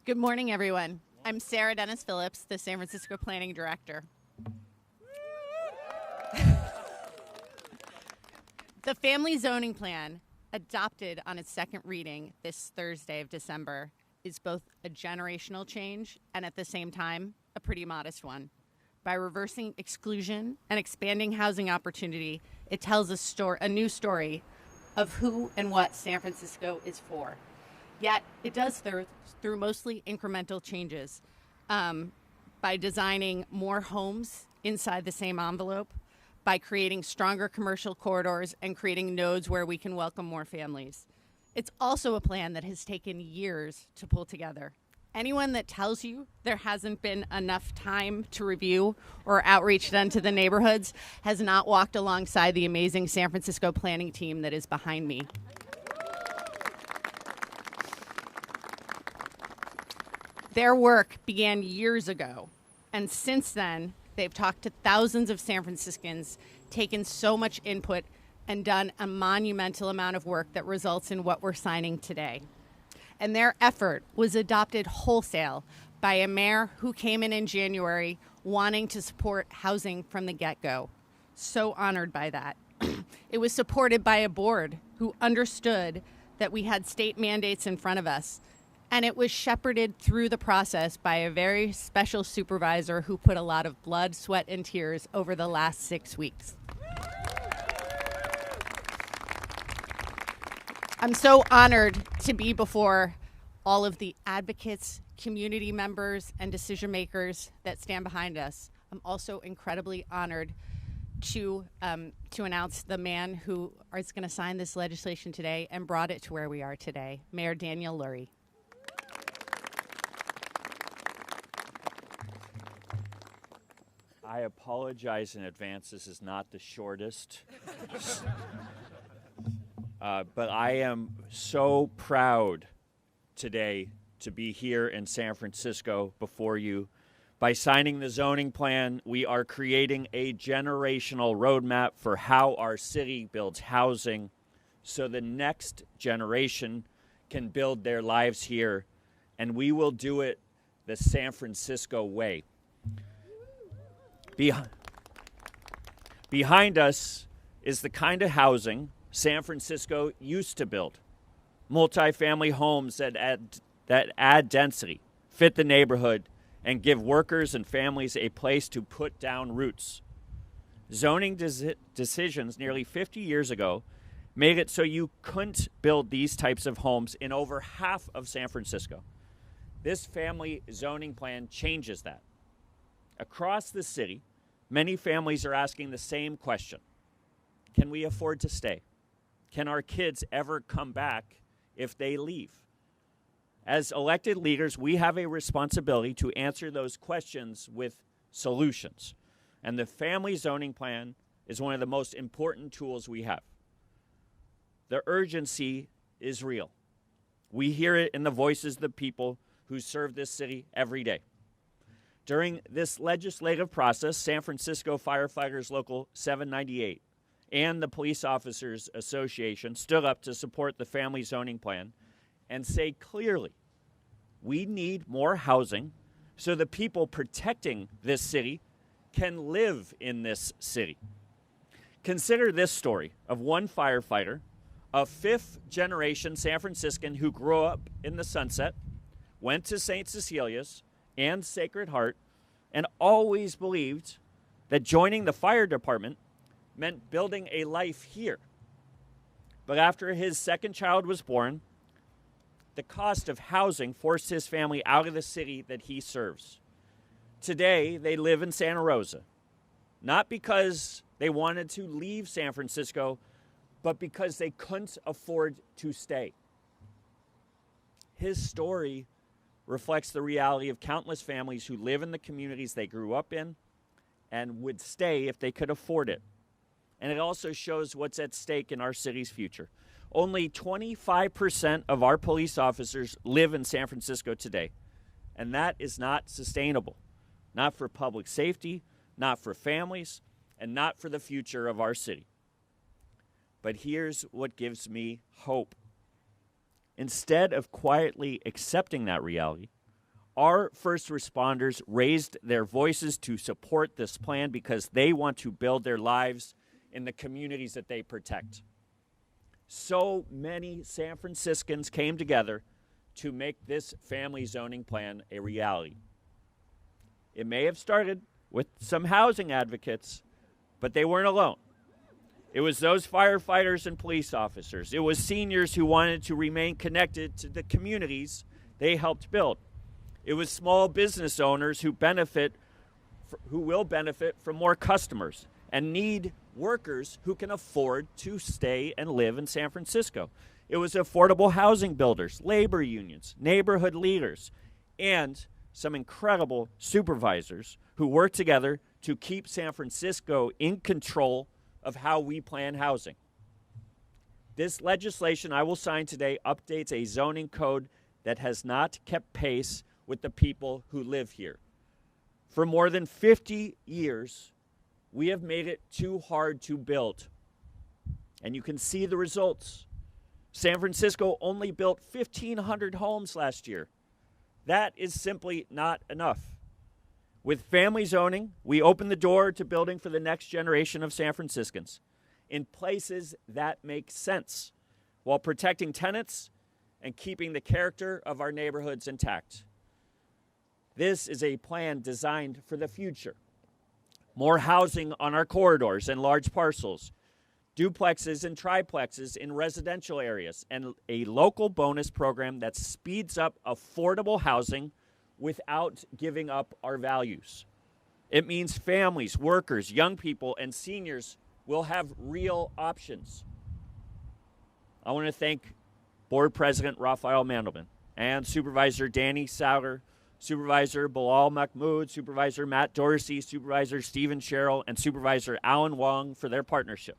Good morning, everyone. I'm Sarah Dennis Phillips, the San Francisco Planning Director. The Family Zoning Plan, adopted on its second reading this Thursday of December, is both a generational change and at the same time, a pretty modest one. By reversing exclusion and expanding housing opportunity, it tells a new story of who and what San Francisco is for. Yet it does through mostly incremental changes by designing more homes inside the same envelope, by creating stronger commercial corridors and creating nodes where we can welcome more families. It's also a plan that has taken years to pull together. Anyone that tells you there hasn't been enough time to review or outreach done to the neighborhoods has not walked alongside the amazing San Francisco planning team that is behind me. Their work began years ago, and since then, they've talked to thousands of San Franciscans, taken so much input, and done a monumental amount of work that results in what we're signing today. And their effort was adopted wholesale by a mayor who came in January wanting to support housing from the get-go. So honored by that. It was supported by a board who understood that we had state mandates in front of us. And it was shepherded through the process by a very special supervisor who put a lot of blood, sweat, and tears over the last 6 weeks. I'm so honored to be before all of the advocates, community members, and decision makers that stand behind us. I'm also incredibly honored to announce the man who is going to sign this legislation today and brought it to where we are today, Mayor Daniel Lurie. I apologize in advance. This is not the shortest. But I am so proud today to be here in San Francisco before you. By signing the zoning plan, we are creating a generational roadmap for how our city builds housing so the next generation can build their lives here, and we will do it the San Francisco way. Behind us is the kind of housing San Francisco used to build. Multifamily homes that add density, fit the neighborhood, and give workers and families a place to put down roots. Zoning decisions nearly 50 years ago made it so you couldn't build these types of homes in over half of San Francisco. This family zoning plan changes that. Across the city, many families are asking the same question. Can we afford to stay? Can our kids ever come back if they leave? As elected leaders, we have a responsibility to answer those questions with solutions. And the family zoning plan is one of the most important tools we have. The urgency is real. We hear it in the voices of the people who serve this city every day. During this legislative process, San Francisco Firefighters Local 798 and the Police Officers Association stood up to support the family zoning plan and say clearly, we need more housing so the people protecting this city can live in this city. Consider this story of one firefighter, a fifth-generation San Franciscan who grew up in the Sunset, went to St. Cecilia's, and Sacred Heart, and always believed that joining the fire department meant building a life here. But after his second child was born, the cost of housing forced his family out of the city that he serves. Today, they live in Santa Rosa, not because they wanted to leave San Francisco, but because they couldn't afford to stay. His story reflects the reality of countless families who live in the communities they grew up in and would stay if they could afford it. And it also shows what's at stake in our city's future. Only 25% of our police officers live in San Francisco today, and that is not sustainable. Not for public safety, not for families, and not for the future of our city. But here's what gives me hope. Instead of quietly accepting that reality, Our first responders raised their voices to support this plan because they want to build their lives in the communities that they protect. So many San Franciscans came together to make this family zoning plan a reality. It may have started with some housing advocates, but they weren't alone. It was those firefighters and police officers. It was seniors who wanted to remain connected to the communities they helped build. It was small business owners who will benefit from more customers and need workers who can afford to stay and live in San Francisco. It was affordable housing builders, labor unions, neighborhood leaders, and some incredible supervisors who work together to keep San Francisco in control of how we plan housing. This legislation I will sign today updates a zoning code that has not kept pace with the people who live here. For more than 50 years, we have made it too hard to build. And you can see the results. San Francisco only built 1,500 homes last year. That is simply not enough. With family zoning, we open the door to building for the next generation of San Franciscans in places that make sense, while protecting tenants and keeping the character of our neighborhoods intact. This is a plan designed for the future. More housing on our corridors and large parcels, duplexes and triplexes in residential areas, and a local bonus program that speeds up affordable housing without giving up our values. It means families, workers, young people, and seniors will have real options. I want to thank Board President Raphael Mandelman and Supervisor Danny Sauer, Supervisor Bilal Mahmoud, Supervisor Matt Dorsey, Supervisor Stephen Sherrill, and Supervisor Alan Wong for their partnership.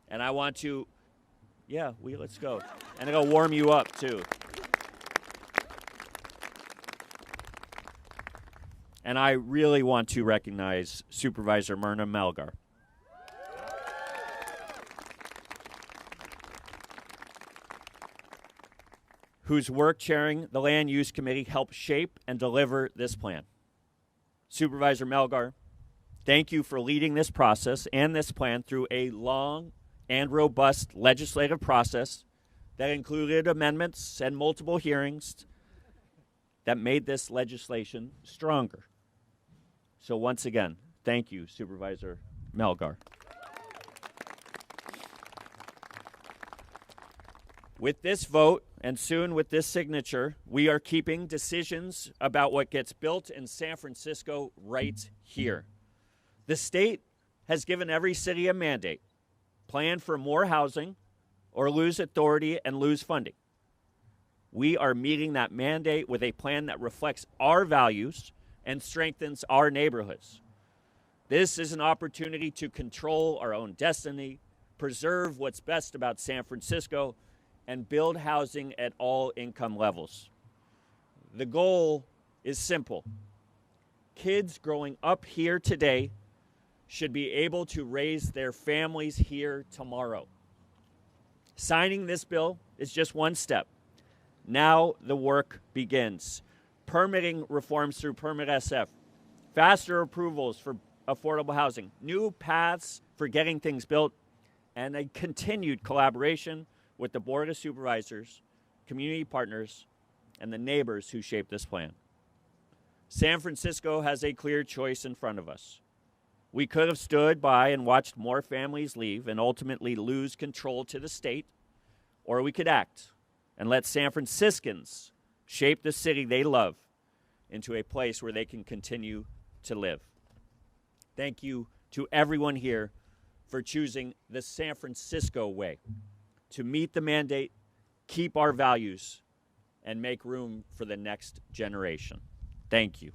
And I want to, let's go. And it'll warm you up, too. And I really want to recognize Supervisor Myrna Melgar. Whose work chairing the Land Use Committee helped shape and deliver this plan. Supervisor Melgar, thank you for leading this process and this plan through a long and robust legislative process that included amendments and multiple hearings that made this legislation stronger. So once again, thank you, Supervisor Melgar. With this vote, and soon with this signature, we are keeping decisions about what gets built in San Francisco right here. The state has given every city a mandate: plan for more housing or lose authority and lose funding. We are meeting that mandate with a plan that reflects our values and strengthens our neighborhoods. This is an opportunity to control our own destiny, preserve what's best about San Francisco, and build housing at all income levels. The goal is simple. Kids growing up here today should be able to raise their families here tomorrow. Signing this bill is just one step. Now the work begins. Permitting reforms through Permit SF, faster approvals for affordable housing, new paths for getting things built, and a continued collaboration with the Board of Supervisors, community partners, and the neighbors who shape this plan. San Francisco has a clear choice in front of us. We could have stood by and watched more families leave and ultimately lose control to the state, or we could act and let San Franciscans shape the city they love into a place where they can continue to live. Thank you to everyone here for choosing the San Francisco way to meet the mandate, keep our values, and make room for the next generation. Thank you.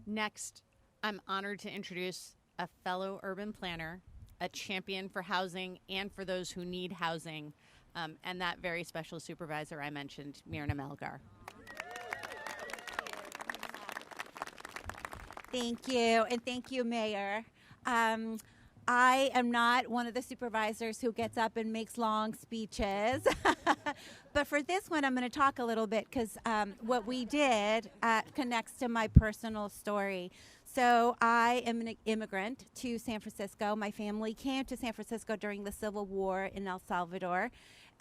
Next, I'm honored to introduce a fellow urban planner, a champion for housing and for those who need housing, and that very special supervisor I mentioned, Myrna Melgar. Thank you, and thank you, Mayor. I am not one of the supervisors who gets up and makes long speeches. But for this one, I'm going to talk a little bit because what we did connects to my personal story. So I am an immigrant to San Francisco. My family came to San Francisco during the Civil War in El Salvador.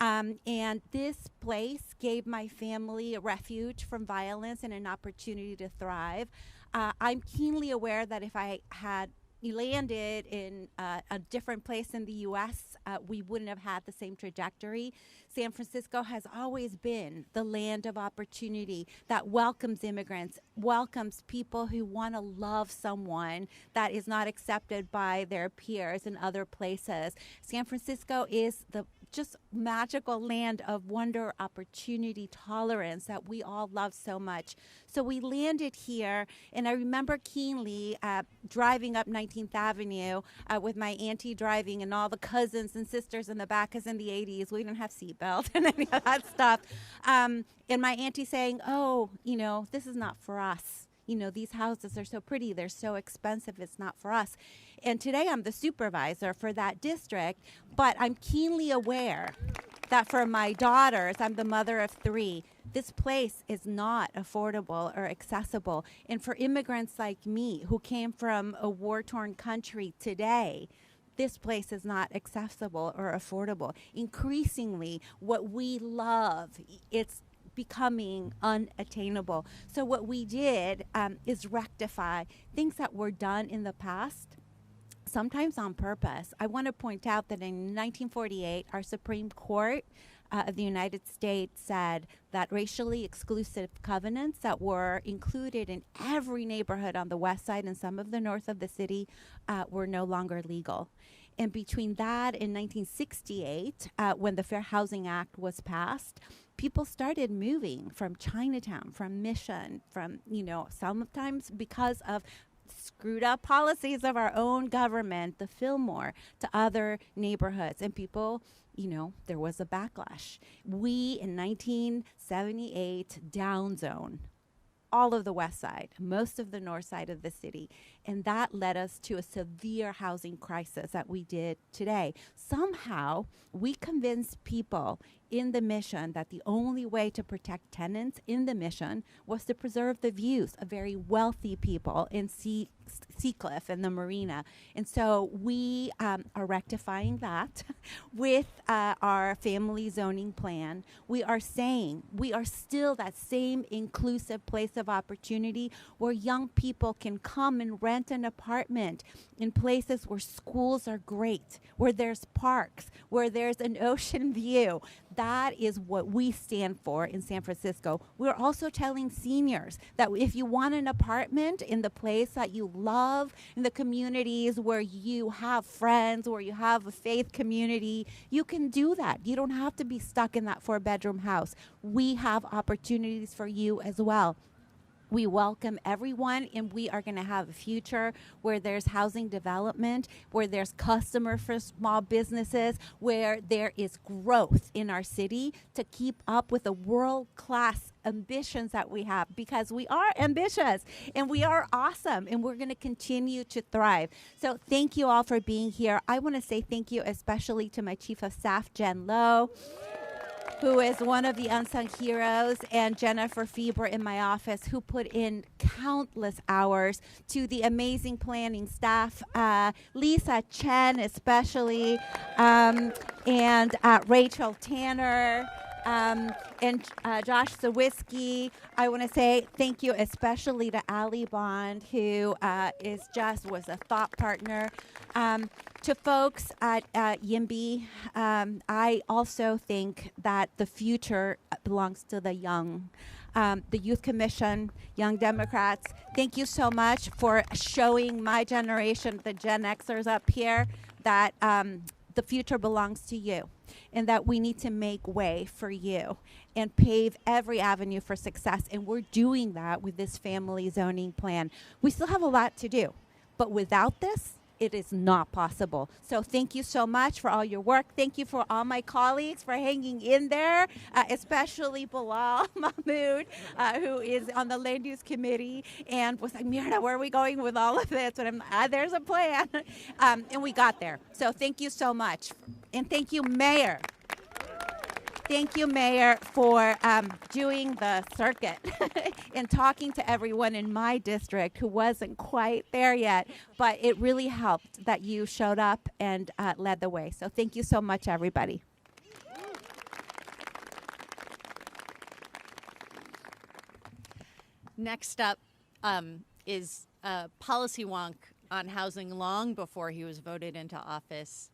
And this place gave my family a refuge from violence and an opportunity to thrive. I'm keenly aware that if I had landed in a different place in the U.S., we wouldn't have had the same trajectory. San Francisco has always been the land of opportunity that welcomes immigrants, welcomes people who want to love someone that is not accepted by their peers in other places. San Francisco is the just magical land of wonder, opportunity, tolerance that we all love so much. So we landed here, and I remember keenly driving up 19th Avenue with my auntie driving and all the cousins and sisters in the back, because in the 80s we didn't have seatbelts and any of that stuff. And my auntie saying, oh, this is not for us. These houses are so pretty, they're so expensive, it's not for us. And today I'm the supervisor for that district, but I'm keenly aware that for my daughters, I'm the mother of 3, this place is not affordable or accessible. And for immigrants like me who came from a war-torn country today, this place is not accessible or affordable. Increasingly, what we love, it's becoming unattainable. So what we did is rectify things that were done in the past, sometimes on purpose. I want to point out that in 1948, our Supreme Court of the United States said that racially exclusive covenants that were included in every neighborhood on the west side and some of the north of the city were no longer legal. And between that and 1968, when the Fair Housing Act was passed, people started moving from Chinatown, from Mission, from, sometimes because of screwed up policies of our own government, the Fillmore, to other neighborhoods. And people, there was a backlash. We, in 1978, downzone all of the west side, most of the north side of the city. And that led us to a severe housing crisis that we did today. Somehow, we convinced people in the Mission that the only way to protect tenants in the Mission was to preserve the views of very wealthy people in Seacliff and the marina. And so we are rectifying that with our family zoning plan. We are saying we are still that same inclusive place of opportunity where young people can come and rent an apartment in places where schools are great, where there's parks, where there's an ocean view. That is what we stand for in San Francisco. We're also telling seniors that if you want an apartment in the place that you love, in the communities where you have friends, where you have a faith community, you can do that. You don't have to be stuck in that 4-bedroom house. We have opportunities for you as well. We welcome everyone, and we are going to have a future where there's housing development, where there's customer for small businesses, where there is growth in our city to keep up with the world-class ambitions that we have, because we are ambitious and we are awesome, and we're going to continue to thrive. So thank you all for being here. I want to say thank you especially to my Chief of Staff, Jen Lowe, who is one of the unsung heroes, and Jennifer Fieber in my office, who put in countless hours, to the amazing planning staff, Lisa Chen especially, and Rachel Tanner, and Josh Sawiski. I want to say thank you especially to Ali Bond, who was a thought partner. To folks at YIMBY, I also think that the future belongs to the young. The Youth Commission, Young Democrats, thank you so much for showing my generation, the Gen Xers up here, that the future belongs to you, and that we need to make way for you and pave every avenue for success. And we're doing that with this family zoning plan. We still have a lot to do, but without this, it is not possible. So thank you so much for all your work. Thank you for all my colleagues for hanging in there, especially Bilal Mahmoud, who is on the Land Use Committee and was like, Myrna, where are we going with all of this? And I'm there's a plan. And we got there. So thank you so much. And thank you, Mayor. Thank you, Mayor, for doing the circuit and talking to everyone in my district who wasn't quite there yet. But it really helped that you showed up and led the way. So thank you so much, everybody. Next up is a policy wonk on housing long before he was voted into office,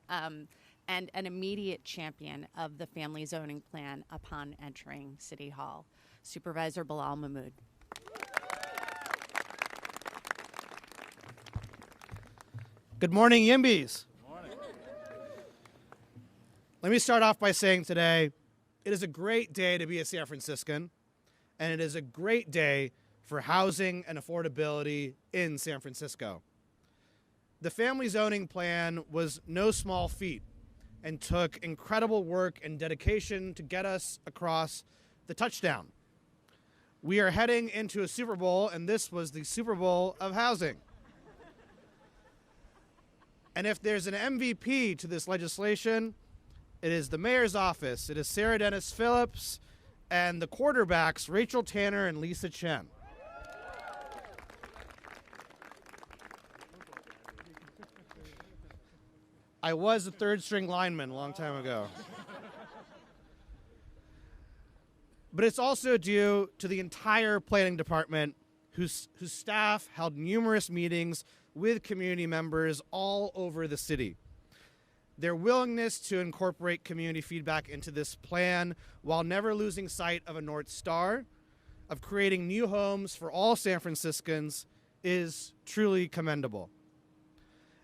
and an immediate champion of the family zoning plan upon entering City Hall, Supervisor Bilal Mahmoud. Good morning, Yimbys. Good morning. Let me start off by saying today, it is a great day to be a San Franciscan, and it is a great day for housing and affordability in San Francisco. The family zoning plan was no small feat and took incredible work and dedication to get us across the touchdown. We are heading into a Super Bowl, and this was the Super Bowl of housing. And if there's an MVP to this legislation, it is the mayor's office. It is Sarah Dennis Phillips and the quarterbacks, Rachel Tanner and Lisa Chen. I was a third-string lineman a long time ago. But it's also due to the entire planning department, whose staff held numerous meetings with community members all over the city. Their willingness to incorporate community feedback into this plan while never losing sight of a North Star, of creating new homes for all San Franciscans, is truly commendable.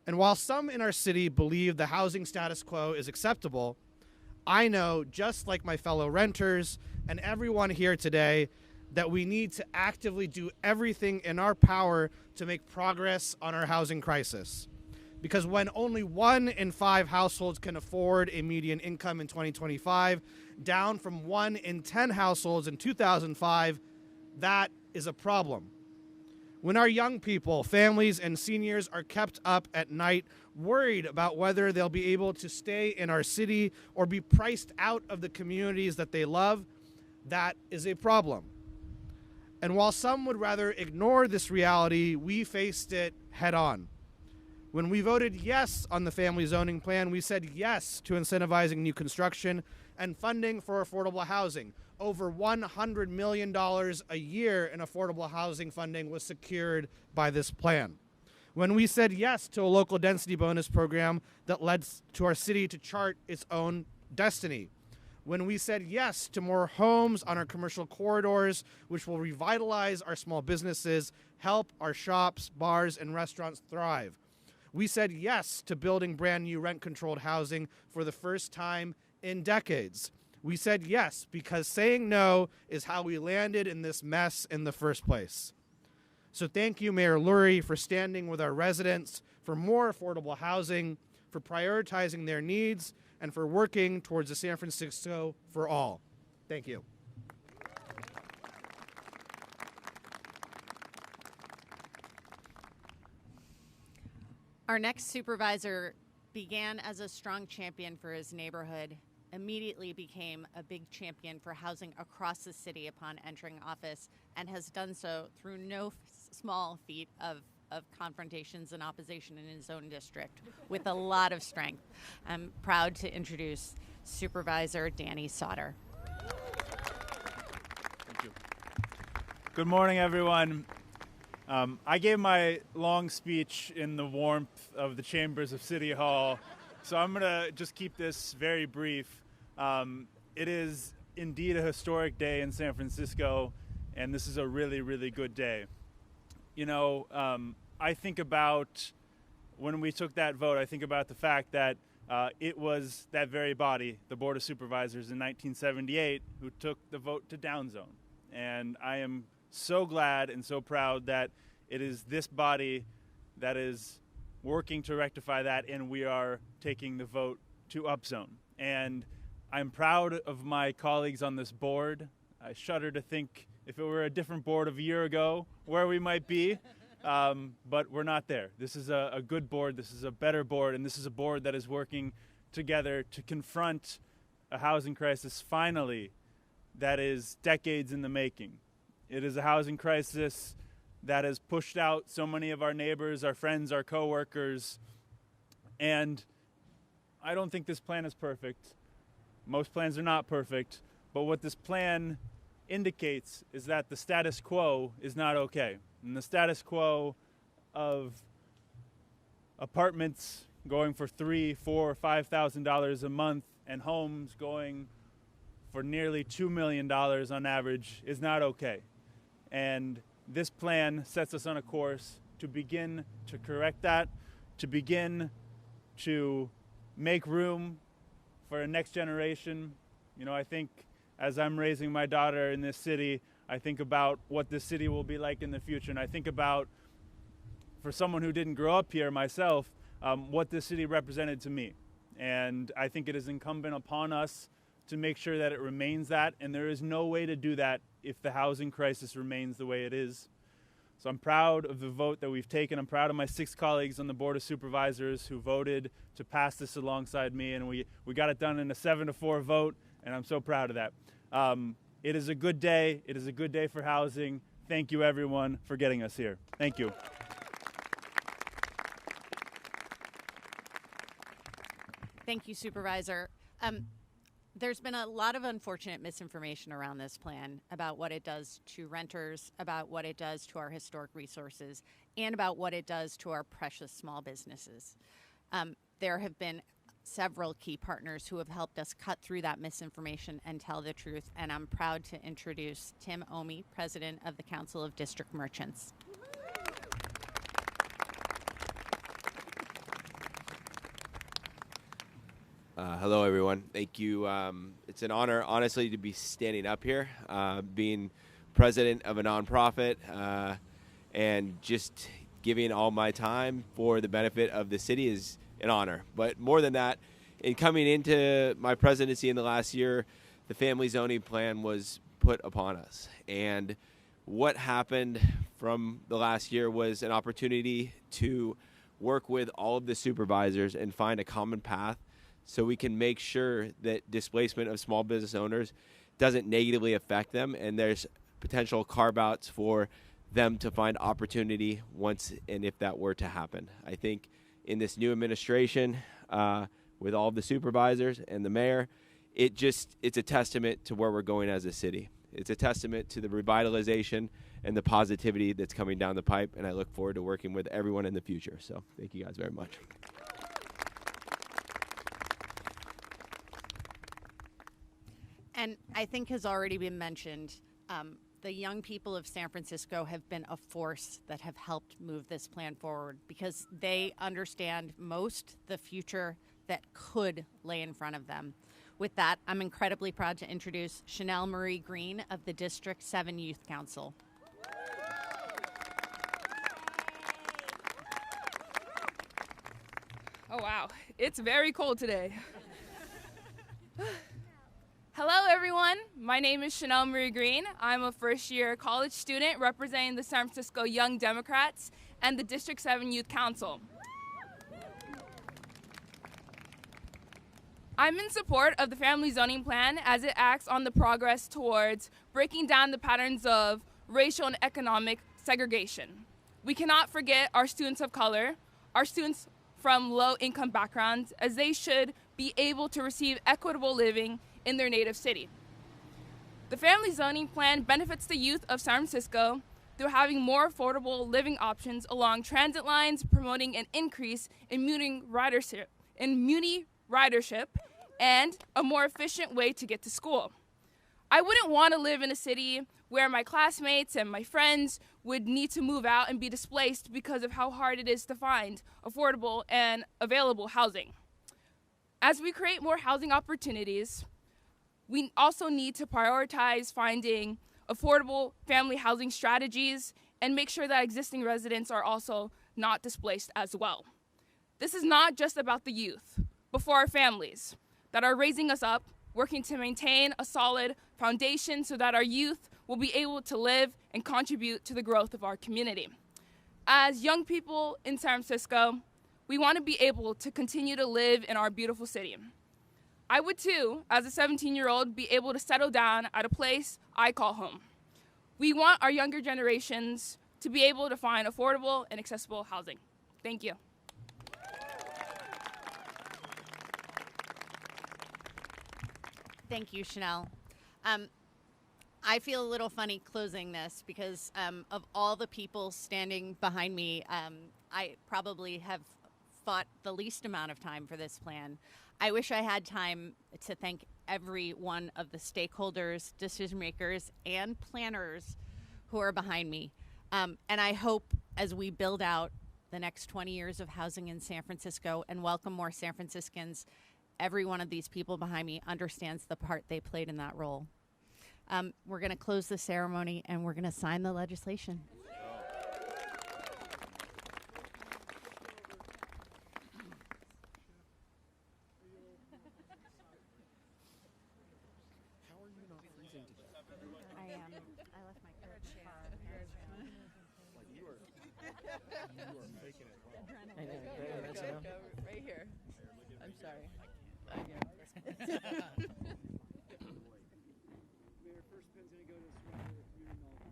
And while some in our city believe the housing status quo is acceptable, I know, just like my fellow renters and everyone here today, that we need to actively do everything in our power to make progress on our housing crisis. Because when only 1 in 5 households can afford a median income in 2025, down from 1 in 10 households in 2005, that is a problem. When our young people, families, and seniors are kept up at night, worried about whether they'll be able to stay in our city or be priced out of the communities that they love, that is a problem. And while some would rather ignore this reality, we faced it head on. When we voted yes on the family zoning plan, we said yes to incentivizing new construction and funding for affordable housing. Over $100 million a year in affordable housing funding was secured by this plan. When we said yes to a local density bonus program that led to our city to chart its own destiny. When we said yes to more homes on our commercial corridors, which will revitalize our small businesses, help our shops, bars, and restaurants thrive. We said yes to building brand new rent-controlled housing for the first time in decades. We said yes because saying no is how we landed in this mess in the first place. So thank you, Mayor Lurie, for standing with our residents for more affordable housing, for prioritizing their needs, and for working towards a San Francisco for all. Thank you. Our next supervisor began as a strong champion for his neighborhood, immediately became a big champion for housing across the city upon entering office, and has done so through no small feat of confrontations and opposition in his own district with a lot of strength. I'm proud to introduce Supervisor Danny Sauter. Thank you. Good morning, everyone. I gave my long speech in the warmth of the chambers of City Hall, so I'm going to just keep this very brief. It is indeed a historic day in San Francisco, and this is a really, really good day. You know, I think about when we took that vote, I think about the fact that it was that very body, the Board of Supervisors in 1978, who took the vote to downzone. And I am so glad and so proud that it is this body that is working to rectify that, and we are taking the vote to upzone. And I'm proud of my colleagues on this board. I shudder to think if it were a different board of a year ago where we might be, but we're not there. This is a good board, this is a better board, and this is a board that is working together to confront a housing crisis finally that is decades in the making. It is a housing crisis that has pushed out so many of our neighbors, our friends, our coworkers, and I don't think this plan is perfect. Most plans are not perfect, but what this plan indicates is that the status quo is not okay. And the status quo of apartments going for $3,000, $4,000, $5,000 a month and homes going for nearly $2 million on average is not okay. And this plan sets us on a course to begin to correct that, to begin to make room for a next generation. You know, I think as I'm raising my daughter in this city, I think about what this city will be like in the future. And I think about, for someone who didn't grow up here myself, what this city represented to me. And I think it is incumbent upon us to make sure that it remains that. And there is no way to do that if the housing crisis remains the way it is. So I'm proud of the vote that we've taken. I'm proud of my 6 colleagues on the Board of Supervisors who voted to pass this alongside me. And we got it done in a 7-4 vote. And I'm so proud of that. It is a good day. It is a good day for housing. Thank you, everyone, for getting us here. Thank you. Thank you, Supervisor. There's been a lot of unfortunate misinformation around this plan about what it does to renters, about what it does to our historic resources, and about what it does to our precious small businesses. There have been several key partners who have helped us cut through that misinformation and tell the truth, and I'm proud to introduce Tim Omi, President of the Council of District Merchants. Hello, everyone. Thank you. It's an honor, honestly, to be standing up here, being president of a nonprofit, and just giving all my time for the benefit of the city is an honor. But more than that, in coming into my presidency in the last year, the family zoning plan was put upon us. And what happened from the last year was an opportunity to work with all of the supervisors and find a common path so we can make sure that displacement of small business owners doesn't negatively affect them, and there's potential carve-outs for them to find opportunity once and if that were to happen. I think in this new administration, with all of the supervisors and the mayor, it's a testament to where we're going as a city. It's a testament to the revitalization and the positivity that's coming down the pipe, and I look forward to working with everyone in the future. So thank you guys very much. And I think has already been mentioned, the young people of San Francisco have been a force that have helped move this plan forward because they understand most the future that could lay in front of them. With that, I'm incredibly proud to introduce Chanel Marie Green of the District 7 Youth Council. Oh, wow. It's very cold today. Hello, everyone. My name is Chanel Marie Green. I'm a first-year college student representing the San Francisco Young Democrats and the District 7 Youth Council. I'm in support of the family zoning plan as it acts on the progress towards breaking down the patterns of racial and economic segregation. We cannot forget our students of color, our students from low-income backgrounds, as they should be able to receive equitable living in their native city. The family zoning plan benefits the youth of San Francisco through having more affordable living options along transit lines, promoting an increase in muni ridership, and a more efficient way to get to school. I wouldn't want to live in a city where my classmates and my friends would need to move out and be displaced because of how hard it is to find affordable and available housing. As we create more housing opportunities, we also need to prioritize finding affordable family housing strategies and make sure that existing residents are also not displaced as well. This is not just about the youth, but for our families that are raising us up, working to maintain a solid foundation so that our youth will be able to live and contribute to the growth of our community. As young people in San Francisco, we want to be able to continue to live in our beautiful city. I would too, as a 17-year-old, be able to settle down at a place I call home. We want our younger generations to be able to find affordable and accessible housing. Thank you. Thank you, Chanel. I feel a little funny closing this because of all the people standing behind me, I probably have fought the least amount of time for this plan. I wish I had time to thank every one of the stakeholders, decision makers, and planners who are behind me. And I hope as we build out the next 20 years of housing in San Francisco and welcome more San Franciscans, every one of these people behind me understands the part they played in that role. We're going to close the ceremony and we're going to sign the legislation. I left my coat in the car. Right here. I'm sorry. Mayor, first pin's gonna go to Survivor Community Meltdown.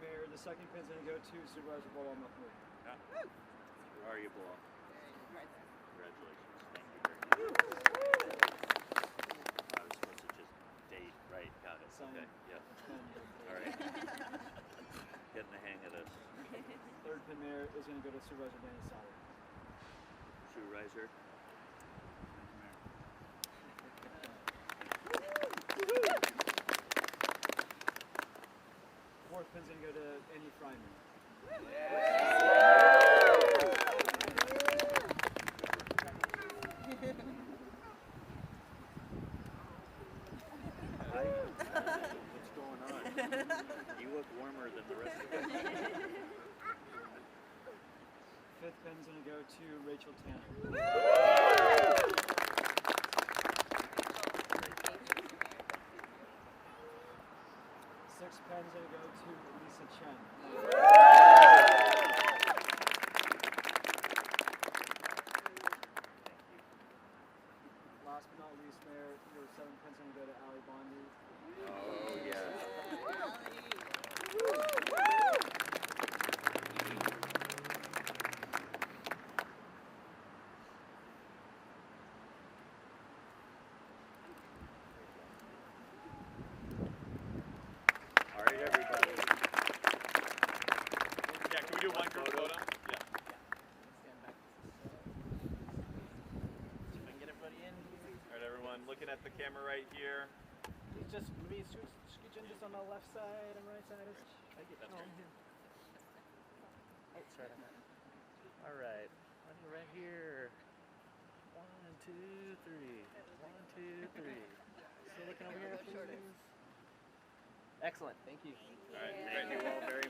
Mayor, the second pin's gonna go to Supervisor Bilal Mahmoud. Where are you, Bilal? Congratulations. Thank you very much. I was supposed to just date, right? Got it. Sign Okay. it. Yeah. It's done. All right. Getting the hang of this. Third pin, Mayor, is gonna go to Supervisor Daniel Lurie. Shoe riser. Fourth pin's gonna go to Annie Fryman. Hi. What's going on? You look warmer than the rest of us. Fifth pin's gonna go to Rachel Tanner. Sixth pin's gonna go to Lisa Chen. Last but not least, Mayor, your seventh pin's gonna go to Ali Bondi. Oh, yeah. All right, everybody. Yeah, can we do one group photo? Yeah. All right, everyone, looking at the camera right here. Just maybe scooch in just on the left side and right side. That's great. All right, right here. 1, 2, 3. 1, 2, 3. Still looking over here, please. Excellent. Thank you. All right, Thank you all very